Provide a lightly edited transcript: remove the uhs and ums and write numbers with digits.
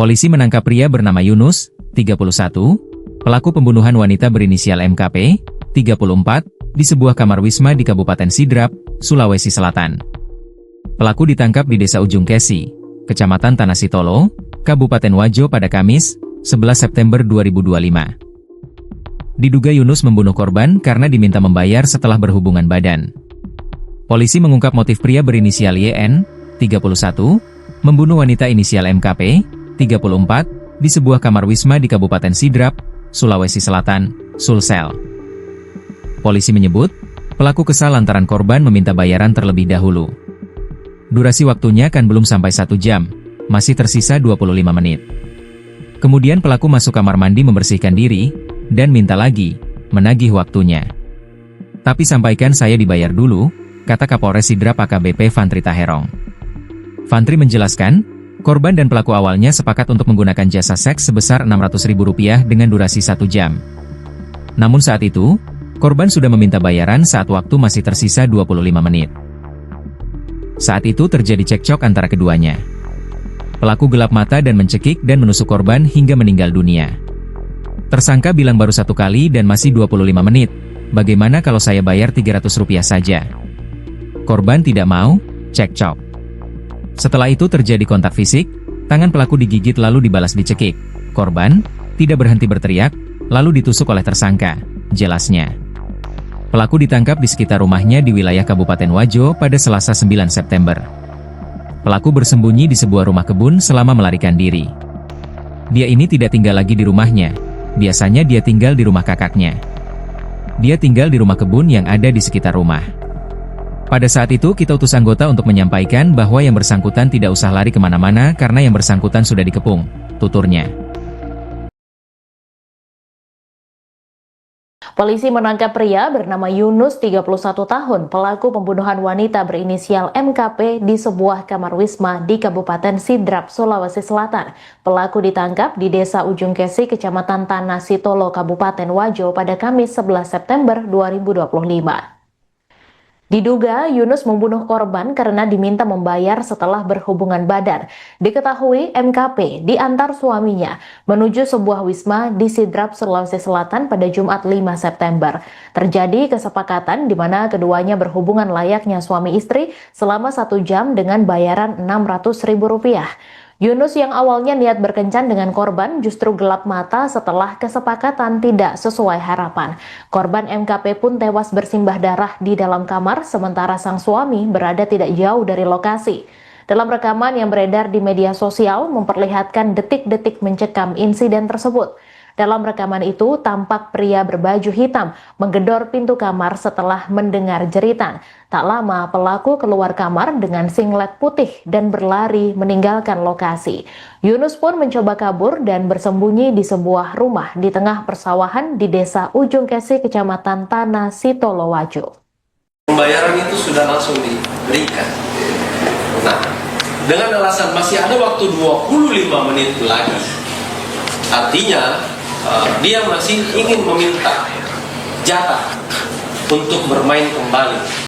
Polisi menangkap pria bernama Yunus, 31, pelaku pembunuhan wanita berinisial MKP, 34, di sebuah kamar wisma di Kabupaten Sidrap, Sulawesi Selatan. Pelaku ditangkap di Desa Ujung Kesi, Kecamatan Tanah Sitolo, Kabupaten Wajo pada Kamis, 11 September 2025. Diduga Yunus membunuh korban karena diminta membayar setelah berhubungan badan. Polisi mengungkap motif pria berinisial YN, 31, membunuh wanita inisial MKP, 34, di sebuah kamar wisma di Kabupaten Sidrap, Sulawesi Selatan, Sulsel. Polisi menyebut, pelaku kesal lantaran korban meminta bayaran terlebih dahulu. Durasi waktunya kan belum sampai 1 jam, masih tersisa 25 menit. Kemudian pelaku masuk kamar mandi membersihkan diri, dan minta lagi, menagih waktunya. Tapi sampaikan saya dibayar dulu, kata Kapolres Sidrap AKBP Fantri Taherong. Fantri menjelaskan, korban dan pelaku awalnya sepakat untuk menggunakan jasa seks sebesar Rp600.000 dengan durasi 1 jam. Namun saat itu, korban sudah meminta bayaran saat waktu masih tersisa 25 menit. Saat itu terjadi cekcok antara keduanya. Pelaku gelap mata dan mencekik dan menusuk korban hingga meninggal dunia. Tersangka bilang baru 1 kali dan masih 25 menit. Bagaimana kalau saya bayar Rp300 saja? Korban tidak mau, cekcok. Setelah itu terjadi kontak fisik, tangan pelaku digigit lalu dibalas dicekik. Korban tidak berhenti berteriak, lalu ditusuk oleh tersangka, jelasnya. Pelaku ditangkap di sekitar rumahnya di wilayah Kabupaten Wajo pada Selasa 9 September. Pelaku bersembunyi di sebuah rumah kebun selama melarikan diri. Dia ini tidak tinggal lagi di rumahnya, biasanya dia tinggal di rumah kakaknya. Dia tinggal di rumah kebun yang ada di sekitar rumah. Pada saat itu kita utus anggota untuk menyampaikan bahwa yang bersangkutan tidak usah lari kemana-mana karena yang bersangkutan sudah dikepung, tuturnya. Polisi menangkap pria bernama Yunus, 31 tahun, pelaku pembunuhan wanita berinisial MKP di sebuah kamar wisma di Kabupaten Sidrap, Sulawesi Selatan. Pelaku ditangkap di Desa Ujung Kesi, Kecamatan Tanah Sitolo, Kabupaten Wajo pada Kamis 11 September 2025. Diduga Yunus membunuh korban karena diminta membayar setelah berhubungan badan. Diketahui MKP diantar suaminya menuju sebuah wisma di Sidrap, Sulawesi Selatan pada Jumat 5 September. Terjadi kesepakatan di mana keduanya berhubungan layaknya suami istri selama 1 jam dengan bayaran Rp600.000. Yunus yang awalnya niat berkencan dengan korban justru gelap mata setelah kesepakatan tidak sesuai harapan. Korban MKP pun tewas bersimbah darah di dalam kamar, sementara sang suami berada tidak jauh dari lokasi. Dalam rekaman yang beredar di media sosial memperlihatkan detik-detik mencekam insiden tersebut. Dalam rekaman itu, tampak pria berbaju hitam menggedor pintu kamar setelah mendengar jeritan. Tak lama, pelaku keluar kamar dengan singlet putih dan berlari meninggalkan lokasi. Yunus pun mencoba kabur dan bersembunyi di sebuah rumah di tengah persawahan di Desa Ujung Kesi, Kecamatan Tanah Sitolo, Wajo. Pembayaran itu sudah langsung diberikan. Nah, dengan alasan masih ada waktu 25 menit lagi. Artinya, dia masih ingin meminta jatah untuk bermain kembali.